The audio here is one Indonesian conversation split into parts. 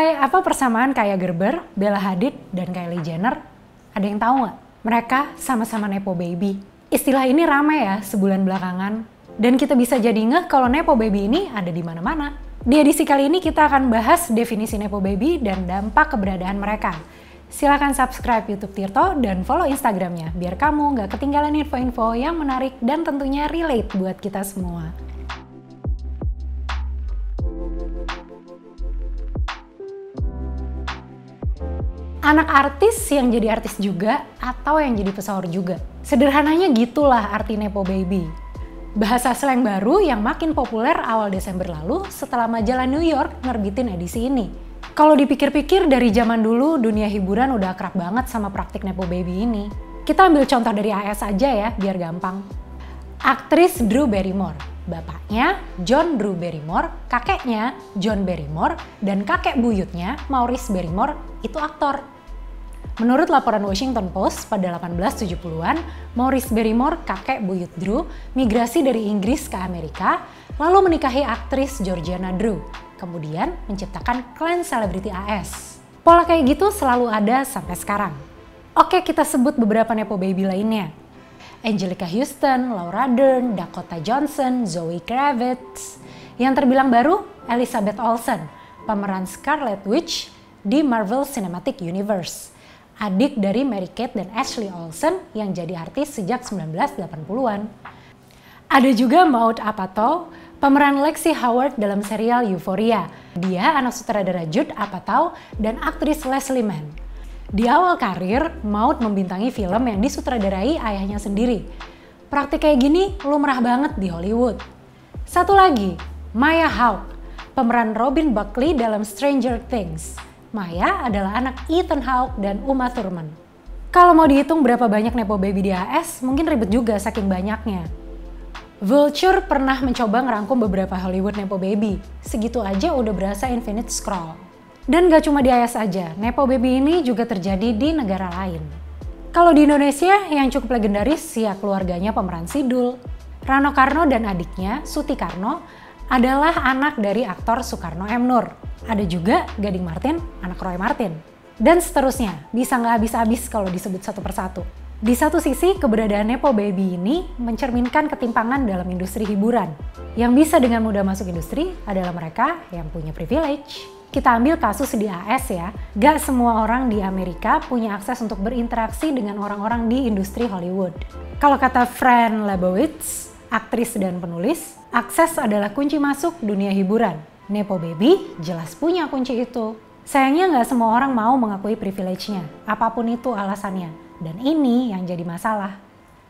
Hai, apa persamaan Kaia Gerber, Bella Hadid, dan Kylie Jenner? Ada yang tahu nggak? Mereka sama-sama Nepo Baby. Istilah ini ramai ya sebulan belakangan. Dan kita bisa jadi ngeh kalau Nepo Baby ini ada di mana-mana. Di edisi kali ini kita akan bahas definisi Nepo Baby dan dampak keberadaan mereka. Silahkan subscribe YouTube Tirto dan follow Instagramnya biar kamu nggak ketinggalan info-info yang menarik dan tentunya relate buat kita semua. Anak artis yang jadi artis juga atau yang jadi pesohor juga. Sederhananya gitulah arti Nepo Baby. Bahasa slang baru yang makin populer awal Desember lalu setelah majalah New York nerbitin edisi ini. Kalau dipikir-pikir dari zaman dulu dunia hiburan udah akrab banget sama praktik Nepo Baby ini. Kita ambil contoh dari AS aja ya biar gampang. Aktris Drew Barrymore. Bapaknya John Drew Barrymore, kakeknya John Barrymore, dan kakek buyutnya Maurice Barrymore itu aktor. Menurut laporan Washington Post pada 1870-an, Maurice Barrymore, kakek buyut Drew, migrasi dari Inggris ke Amerika, lalu menikahi aktris Georgiana Drew, kemudian menciptakan klan selebriti AS. Pola kayak gitu selalu ada sampai sekarang. Oke, kita sebut beberapa Nepo Baby lainnya. Anjelica Huston, Laura Dern, Dakota Johnson, Zoe Kravitz. Yang terbilang baru, Elizabeth Olsen, pemeran Scarlet Witch di Marvel Cinematic Universe. Adik dari Mary-Kate dan Ashley Olsen yang jadi artis sejak 1980-an. Ada juga Maud Apatow, pemeran Lexi Howard dalam serial Euphoria. Dia anak sutradara Judd Apatow dan aktris Leslie Mann. Di awal karir, Maud membintangi film yang disutradarai ayahnya sendiri. Praktik kayak gini lumrah banget di Hollywood. Satu lagi, Maya Hawke, pemeran Robin Buckley dalam Stranger Things. Maya adalah anak Ethan Hawke dan Uma Thurman. Kalau mau dihitung berapa banyak Nepo Baby di AS, mungkin ribet juga saking banyaknya. Vulture pernah mencoba ngerangkum beberapa Hollywood Nepo Baby. Segitu aja udah berasa infinite scroll. Dan gak cuma di AS aja, Nepo Baby ini juga terjadi di negara lain. Kalau di Indonesia yang cukup legendaris ya keluarganya pemeran Sidul. Rano Karno dan adiknya, Suti Karno, adalah anak dari aktor Soekarno M. Nur. Ada juga Gading Martin, anak Roy Martin. Dan seterusnya, bisa nggak habis-habis kalau disebut satu persatu. Di satu sisi, keberadaan Nepo Baby ini mencerminkan ketimpangan dalam industri hiburan. Yang bisa dengan mudah masuk industri adalah mereka yang punya privilege. Kita ambil kasus di AS ya, gak semua orang di Amerika punya akses untuk berinteraksi dengan orang-orang di industri Hollywood. Kalau kata Fran Lebowitz, aktris dan penulis, akses adalah kunci masuk dunia hiburan. Nepo Baby jelas punya kunci itu. Sayangnya nggak semua orang mau mengakui privilege-nya, apapun itu alasannya. Dan ini yang jadi masalah.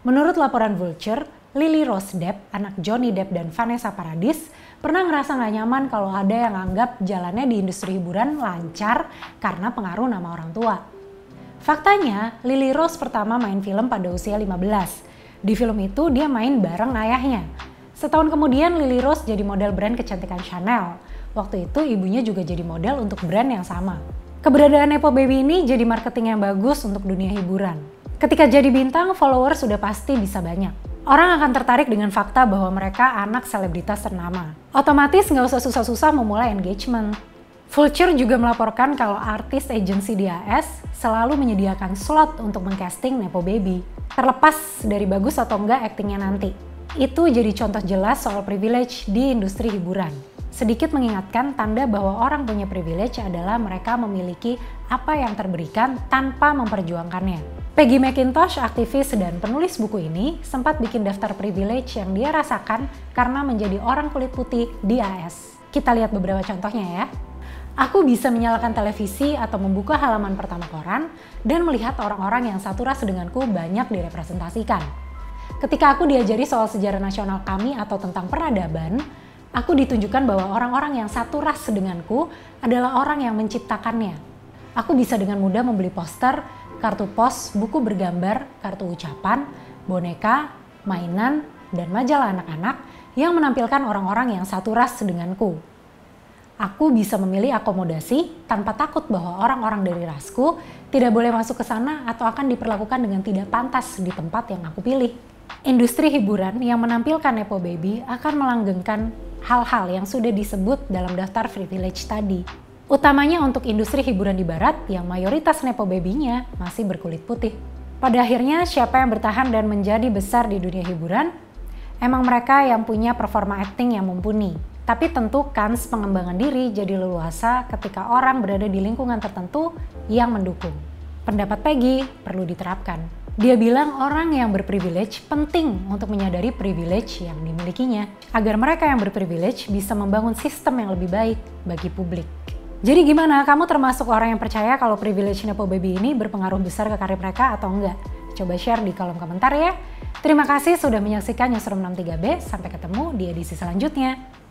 Menurut laporan Vulture, Lily Rose Depp, anak Johnny Depp dan Vanessa Paradis, pernah ngerasa nggak nyaman kalau ada yang anggap jalannya di industri hiburan lancar karena pengaruh nama orang tua. Faktanya, Lily Rose pertama main film pada usia 15. Di film itu dia main bareng ayahnya. Setahun kemudian Lily Rose jadi model brand kecantikan Chanel. Waktu itu ibunya juga jadi model untuk brand yang sama. Keberadaan Nepo Baby ini jadi marketing yang bagus untuk dunia hiburan. Ketika jadi bintang, followers sudah pasti bisa banyak. Orang akan tertarik dengan fakta bahwa mereka anak selebritas ternama. Otomatis nggak usah susah-susah memulai engagement. Vulture juga melaporkan kalau artis agency di AS selalu menyediakan slot untuk mengcasting Nepo Baby. Terlepas dari bagus atau enggak aktingnya nanti. Itu jadi contoh jelas soal privilege di industri hiburan. Sedikit mengingatkan tanda bahwa orang punya privilege adalah mereka memiliki apa yang terberikan tanpa memperjuangkannya. Peggy McIntosh, aktivis dan penulis buku ini, sempat bikin daftar privilege yang dia rasakan karena menjadi orang kulit putih di AS. Kita lihat beberapa contohnya ya. Aku bisa menyalakan televisi atau membuka halaman pertama koran dan melihat orang-orang yang satu ras denganku banyak direpresentasikan. Ketika aku diajari soal sejarah nasional kami atau tentang peradaban, aku ditunjukkan bahwa orang-orang yang satu ras denganku adalah orang yang menciptakannya. Aku bisa dengan mudah membeli poster, kartu pos, buku bergambar, kartu ucapan, boneka, mainan, dan majalah anak-anak yang menampilkan orang-orang yang satu ras denganku. Aku bisa memilih akomodasi tanpa takut bahwa orang-orang dari rasku tidak boleh masuk ke sana atau akan diperlakukan dengan tidak pantas di tempat yang aku pilih. Industri hiburan yang menampilkan Nepo Baby akan melanggengkan hal-hal yang sudah disebut dalam daftar privilege tadi. Utamanya untuk industri hiburan di barat yang mayoritas Nepo Baby-nya masih berkulit putih. Pada akhirnya, siapa yang bertahan dan menjadi besar di dunia hiburan? Emang mereka yang punya performa acting yang mumpuni. Tapi tentu kans pengembangan diri jadi leluasa ketika orang berada di lingkungan tertentu yang mendukung. Pendapat Peggy perlu diterapkan. Dia bilang orang yang berprivilege penting untuk menyadari privilege yang dimilikinya, agar mereka yang berprivilege bisa membangun sistem yang lebih baik bagi publik. Jadi gimana? Kamu termasuk orang yang percaya kalau privilege Nepo Baby ini berpengaruh besar ke karir mereka atau enggak? Coba share di kolom komentar ya. Terima kasih sudah menyaksikan Newsroom 63B. Sampai ketemu di edisi selanjutnya.